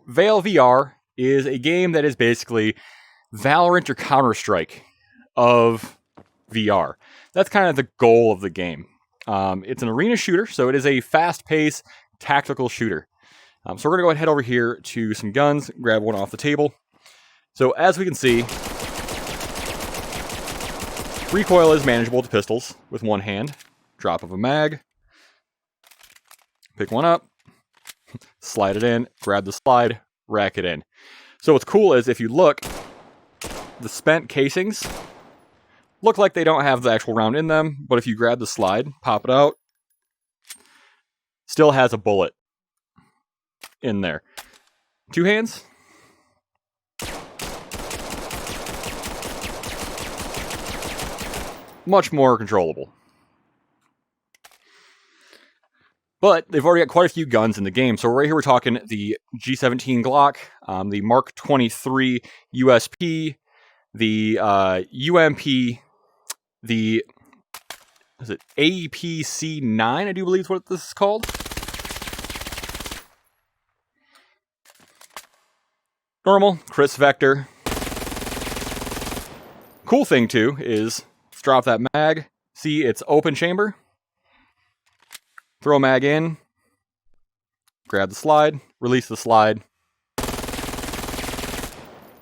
VAIL VR is a game that is basically Valorant or Counter-Strike of VR. That's kind of the goal of the game. It's an arena shooter, so it is a fast-paced tactical shooter. So we're going to go ahead and head over here to some guns, grab one off the table. So as we can see, recoil is manageable to pistols with one hand. Drop of a mag. Pick one up. Slide it in. Grab the slide. Rack it in. So what's cool is if you look, the spent casings look like they don't have the actual round in them, but if you grab the slide, pop it out, still has a bullet in there. Two hands. Much more controllable. But they've already got quite a few guns in the game. So right here we're talking the G17 Glock, the Mark 23 USP, the UMP, the APC-9, I do believe is what this is called. Normal, Chris Vector. Cool thing too is, let's drop that mag. See, it's open chamber. Throw a mag in. Grab the slide. Release the slide.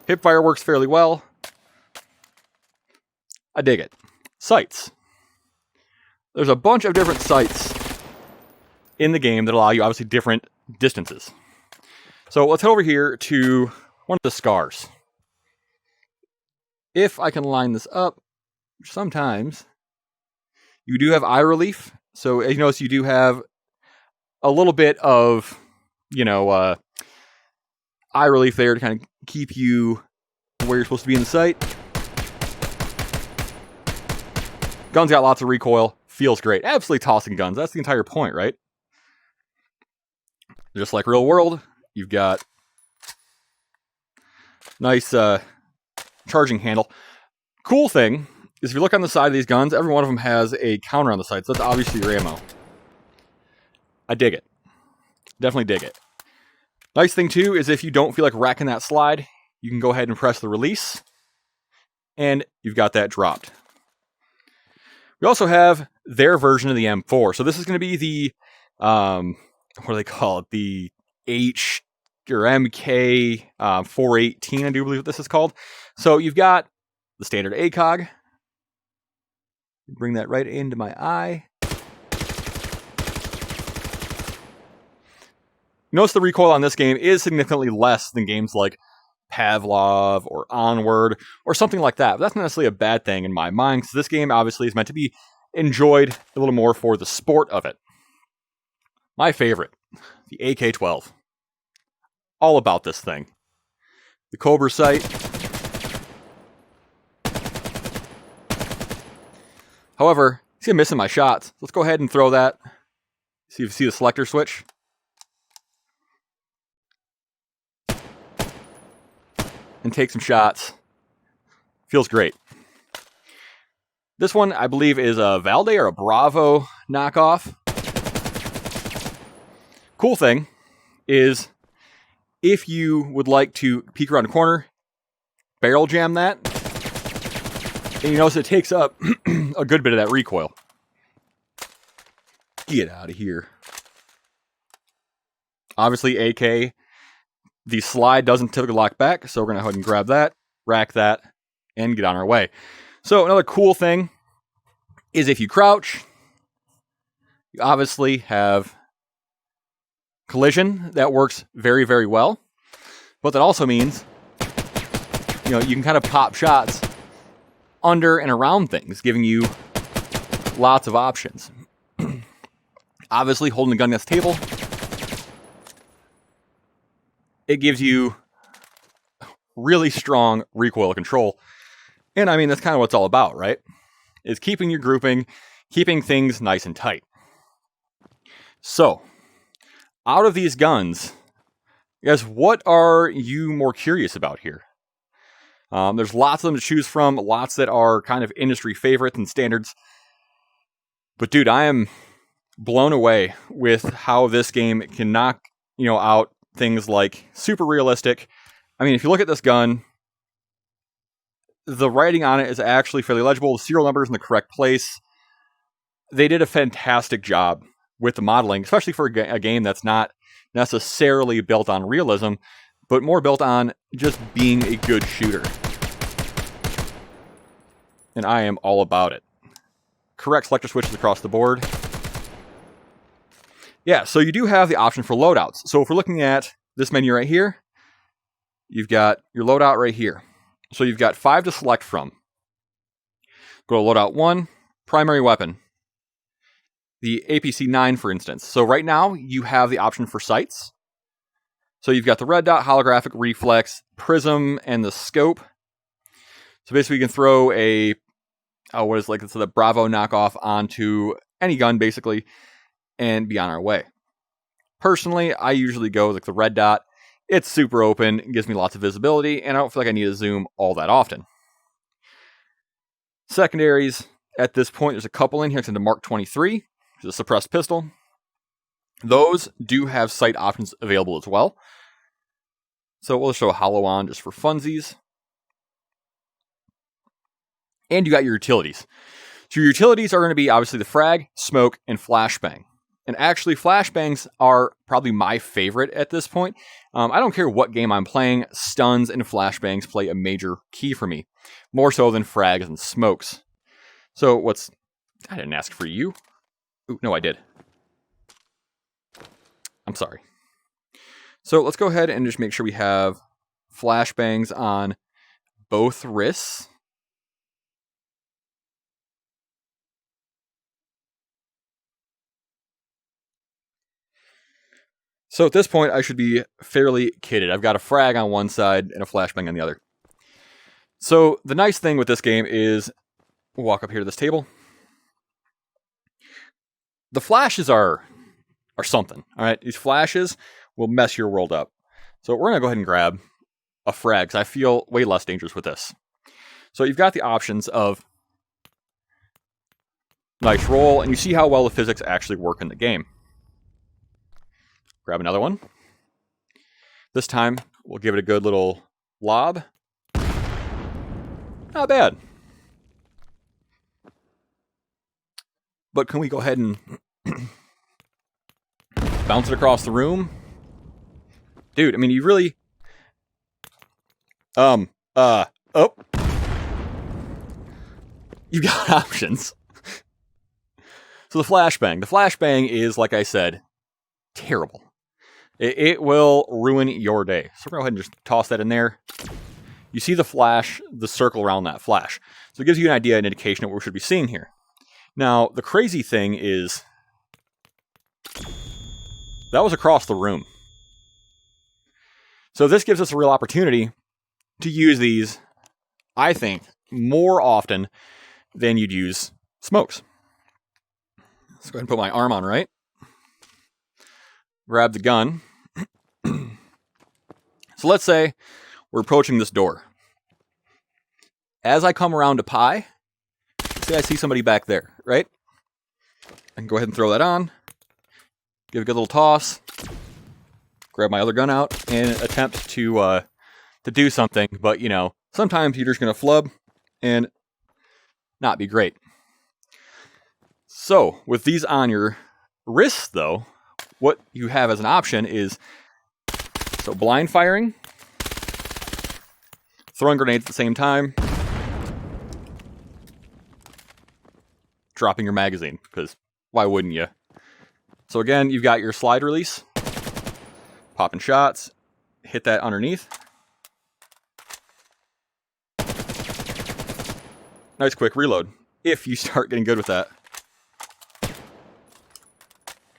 Hipfire works fairly well. I dig it. Sights. There's a bunch of different sights in the game that allow you, obviously, different distances. So let's head over here to one of the scars. If I can line this up, sometimes you do have eye relief. So as you notice, you do have a little bit of, eye relief there to kind of keep you where you're supposed to be in the sight. Gun's got lots of recoil. Feels great. Absolutely tossing guns. That's the entire point, right? Just like real world, you've got nice charging handle. Cool thing is if you look on the side of these guns, every one of them has a counter on the side. So that's obviously your ammo. I dig it. Definitely dig it. Nice thing too is if you don't feel like racking that slide, you can go ahead and press the release. And you've got that dropped. We also have their version of the M4. So this is going to be the, what do they call it? The H or MK 418, I do believe what this is called. So you've got the standard ACOG. Bring that right into my eye. Notice the recoil on this game is significantly less than games like Pavlov or Onward or something like that. But that's not necessarily a bad thing in my mind, because this game obviously is meant to be enjoyed a little more for the sport of it. My favorite, the AK-12. All about this thing. The Cobra sight. However, see I'm missing my shots. Let's go ahead and throw that. See if you see the selector switch. And take some shots. Feels great. This one, I believe, is a Valde or a Bravo knockoff. Cool thing is, if you would like to peek around a corner, barrel jam that, and you notice it takes up a good bit of that recoil. Get out of here. Obviously, AK, the slide doesn't typically lock back, so we're going to go ahead and grab that, rack that, and get on our way. So another cool thing is if you crouch, you obviously have collision that works very, very well. But that also means, you can kind of pop shots under and around things, giving you lots of options. Obviously, holding a gun against the table, it gives you really strong recoil control. And I mean, that's kind of what it's all about, right? Is keeping your grouping, keeping things nice and tight. So, out of these guns, guys, what are you more curious about here? There's lots of them to choose from, lots that are kind of industry favorites and standards. But dude, I am blown away with how this game can knock, out things like super realistic. I mean, if you look at this gun, the writing on it is actually fairly legible. The serial number is in the correct place. They did a fantastic job with the modeling, especially for a game that's not necessarily built on realism, but more built on just being a good shooter. And I am all about it. Correct selector switches across the board. Yeah, so you do have the option for loadouts. So if we're looking at this menu right here, you've got your loadout right here. So you've got 5 to select from. Go to loadout 1, primary weapon. The APC-9, for instance. So right now, you have the option for sights. So you've got the red dot, holographic, reflex, prism, and the scope. So basically, you can throw a, it's the Bravo knockoff onto any gun, basically, and be on our way. Personally, I usually go like the red dot. It's super open, it gives me lots of visibility, and I don't feel like I need to zoom all that often. Secondaries, at this point, there's a couple in here. It's into Mark 23, which is a suppressed pistol. Those do have sight options available as well. So we'll show a hollow on just for funsies. And you got your utilities. So your utilities are going to be obviously the frag, smoke, and flashbang. And actually, flashbangs are probably my favorite at this point. I don't care what game I'm playing, stuns and flashbangs play a major key for me. More so than frags and smokes. So I didn't ask for you. Ooh, no, I did. I'm sorry. So let's go ahead and just make sure we have flashbangs on both wrists. So at this point, I should be fairly kitted. I've got a frag on one side and a flashbang on the other. So the nice thing with this game is, we'll walk up here to this table. The flashes are something, all right? These flashes will mess your world up. So we're going to go ahead and grab a frag, because I feel way less dangerous with this. So you've got the options of nice roll, and you see how well the physics actually work in the game. Grab another one. This time, we'll give it a good little lob. Not bad. But can we go ahead and bounce it across the room? Dude, I mean, you really... Oh. You got options. So the flashbang. The flashbang is, like I said, terrible. It will ruin your day. So we're going to go ahead and just toss that in there. You see the flash, the circle around that flash. So it gives you an idea, an indication of what we should be seeing here. Now, the crazy thing is, that was across the room. So this gives us a real opportunity to use these, I think, more often than you'd use smokes. Let's go ahead and put my arm on right. Grab the gun. So let's say we're approaching this door. As I come around to pi, say I see somebody back there, right? I can go ahead and throw that on. Give it a good little toss. Grab my other gun out and attempt to do something. But, you know, sometimes you're just going to flub and not be great. So, with these on your wrists, though, what you have as an option is blind firing, throwing grenades at the same time, dropping your magazine, because why wouldn't you? So again, you've got your slide release, popping shots, hit that underneath. Nice quick reload, if you start getting good with that.